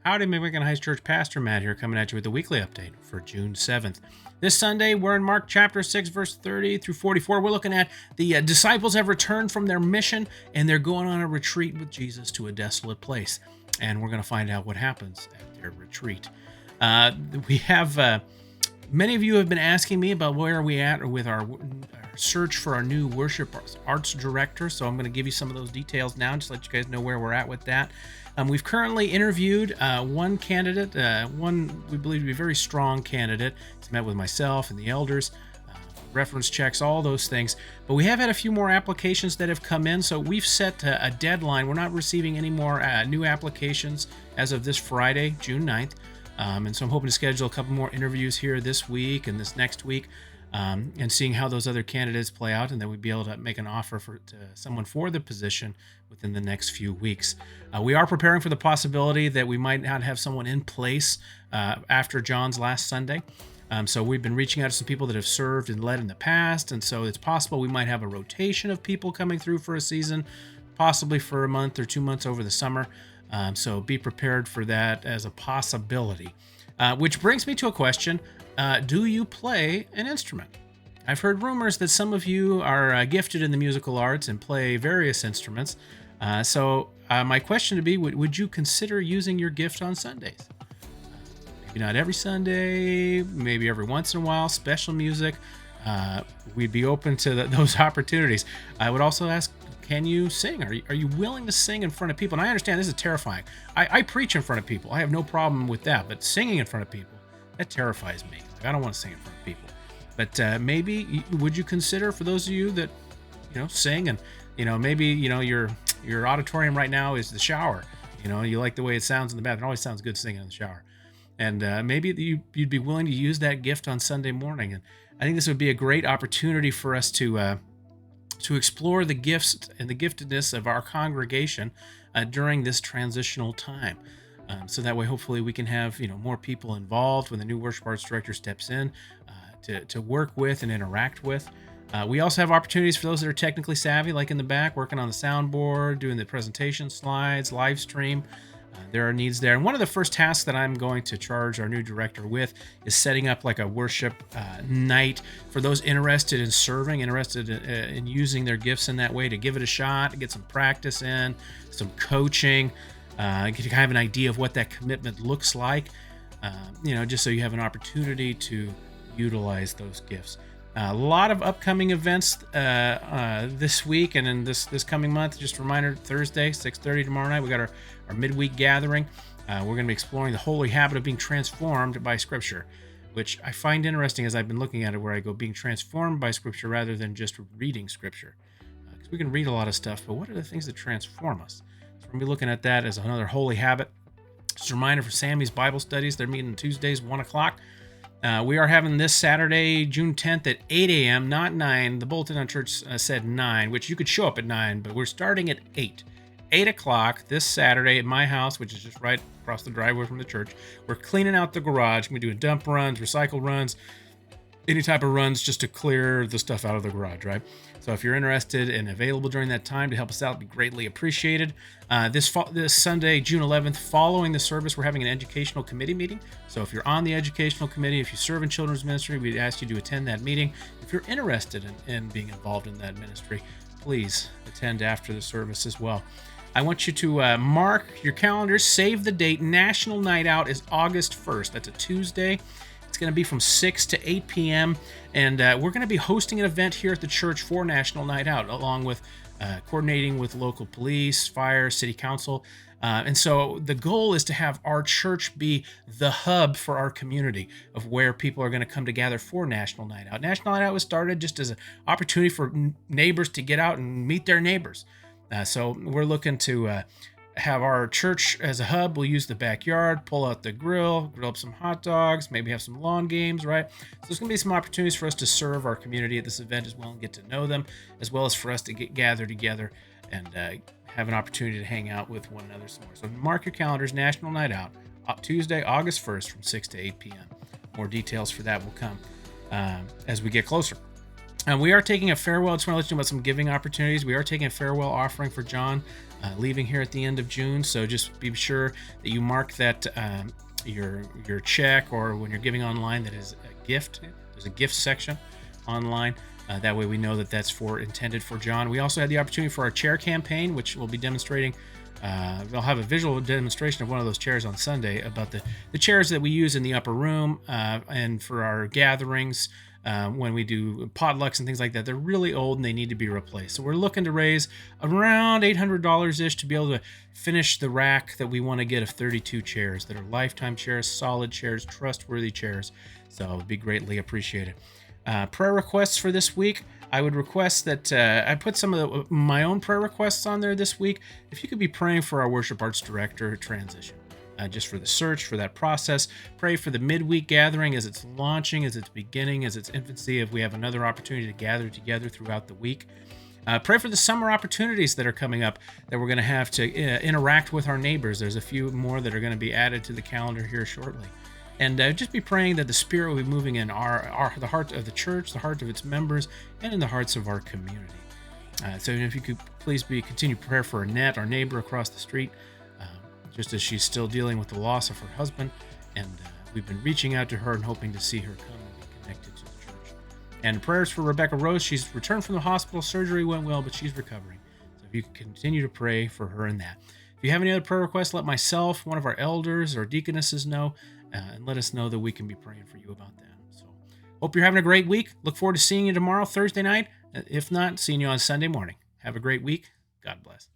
Howdy, McMicken Heights Church Pastor Matt here, coming at you with the weekly update for June 7th. This Sunday, we're in Mark chapter 6, verse 30 through 44. We're looking at the disciples have returned from their mission, and they're going on a retreat with Jesus to a desolate place. And we're going to find out what happens at their retreat. We have many of you have been asking me about where are we at with our search for our new worship arts director. So I'm going to give you some of those details now, just to let you guys know where we're at with that. We've currently interviewed one candidate, one we believe to be a very strong candidate. He's met with myself and the elders, reference checks, all those things. But we have had a few more applications that have come in, so we've set a deadline. We're not receiving any more new applications as of this Friday, June 9th. And so I'm hoping to schedule a couple more interviews here this week and this next week, and seeing how those other candidates play out, and then we'd be able to make an offer to someone for the position within the next few weeks. We are preparing for the possibility that we might not have someone in place after John's last Sunday. So we've been reaching out to some people that have served and led in the past, and so it's possible we might have a rotation of people coming through for a season, possibly for a month or 2 months over the summer. So be prepared for that as a possibility. Which brings me to a question. Do you play an instrument? I've heard rumors that some of you are gifted in the musical arts and play various instruments. So my question to be, would you consider using your gift on Sundays? Maybe not every Sunday, maybe every once in a while, special music. We'd be open to those opportunities. I would also ask, can you sing? Are you willing to sing in front of people? And I understand this is terrifying. I preach in front of people. I have no problem with that. But singing in front of people, that terrifies me. I don't want to sing in front of people. But maybe would you consider, for those of you that sing, and maybe your auditorium right now is the shower. You like the way it sounds in the bathroom. It always sounds good singing in the shower. And maybe you'd be willing to use that gift on Sunday morning. And I think this would be a great opportunity for us to explore the gifts and the giftedness of our congregation during this transitional time. So that way, hopefully, we can have more people involved when the new worship arts director steps in to work with and interact with. We also have opportunities for those that are technically savvy, like in the back, working on the soundboard, doing the presentation slides, live stream. There are needs there. And one of the first tasks that I'm going to charge our new director with is setting up like a worship night for those interested in serving, interested in using their gifts in that way, to give it a shot, to get some practice in, some coaching, get to have an idea of what that commitment looks like, just so you have an opportunity to utilize those gifts. A lot of upcoming events this week and in this coming month. Just a reminder, Thursday, 6:30 tomorrow night, we got our midweek gathering. We're going to be exploring the holy habit of being transformed by Scripture, which I find interesting as I've been looking at it, where I go being transformed by Scripture rather than just reading Scripture. Because we can read a lot of stuff, but what are the things that transform us? So we're going to be looking at that as another holy habit. Just a reminder for Sammy's Bible studies. They're meeting Tuesdays, 1 o'clock. We are having this Saturday, June 10th at 8 a.m., not 9. The bulletin on church said 9, which you could show up at 9, but we're starting at 8. 8 o'clock this Saturday at my house, which is just right across the driveway from the church. We're cleaning out the garage. We're doing dump runs, recycle runs, any type of runs just to clear the stuff out of the garage, right? So if you're interested and available during that time to help us out, it'd be greatly appreciated. This Sunday, June 11th, following the service, we're having an educational committee meeting. So if you're on the educational committee, if you serve in children's ministry, we'd ask you to attend that meeting. If you're interested in being involved in that ministry, please attend after the service as well. I want you to mark your calendars, save the date. National Night Out is August 1st. That's a Tuesday. It's going to be from 6 to 8 p.m. And we're going to be hosting an event here at the church for National Night Out, along with coordinating with local police, fire, city council. And so the goal is to have our church be the hub for our community of where people are going to come together for National Night Out. National Night Out was started just as an opportunity for neighbors to get out and meet their neighbors. So we're looking to have our church as a hub. We'll use the backyard, pull out the grill up some hot dogs, maybe have some lawn games, right? So there's going to be some opportunities for us to serve our community at this event as well and get to know them, as well as for us to gather together and have an opportunity to hang out with one another some more. So mark your calendars, National Night Out, Tuesday, August 1st from 6 to 8 p.m. More details for that will come as we get closer. And we are taking a farewell. I just want to let you know about some giving opportunities. We are taking a farewell offering for John, leaving here at the end of June. So just be sure that you mark that your check, or when you're giving online, that is a gift. There's a gift section online. That way we know that that's intended for John. We also had the opportunity for our chair campaign, which we'll be demonstrating. They'll have a visual demonstration of one of those chairs on Sunday, about the chairs that we use in the upper room and for our gatherings. When we do potlucks and things like that, they're really old and they need to be replaced. So we're looking to raise around $800-ish to be able to finish the rack that we want to get of 32 chairs that are lifetime chairs, solid chairs, trustworthy chairs. So it would be greatly appreciated. Prayer requests for this week. I would request that I put some of my own prayer requests on there this week. If you could be praying for our worship arts director transition, just for the search, for that process. Pray for the midweek gathering as it's launching, as it's beginning, as its infancy, if we have another opportunity to gather together throughout the week. Pray for the summer opportunities that are coming up, that we're going to have to interact with our neighbors. There's a few more that are going to be added to the calendar here shortly. And just be praying that the Spirit will be moving in the heart of the church, the heart of its members, and in the hearts of our community. So if you could please continue prayer for Annette, our neighbor across the street, just as she's still dealing with the loss of her husband. And we've been reaching out to her and hoping to see her come and be connected to the church. And prayers for Rebecca Rose. She's returned from the hospital. Surgery went well, but she's recovering. So if you could continue to pray for her in that. If you have any other prayer requests, let myself, one of our elders or deaconesses know, and let us know that we can be praying for you about that. So hope you're having a great week. Look forward to seeing you tomorrow, Thursday night. If not, seeing you on Sunday morning. Have a great week. God bless.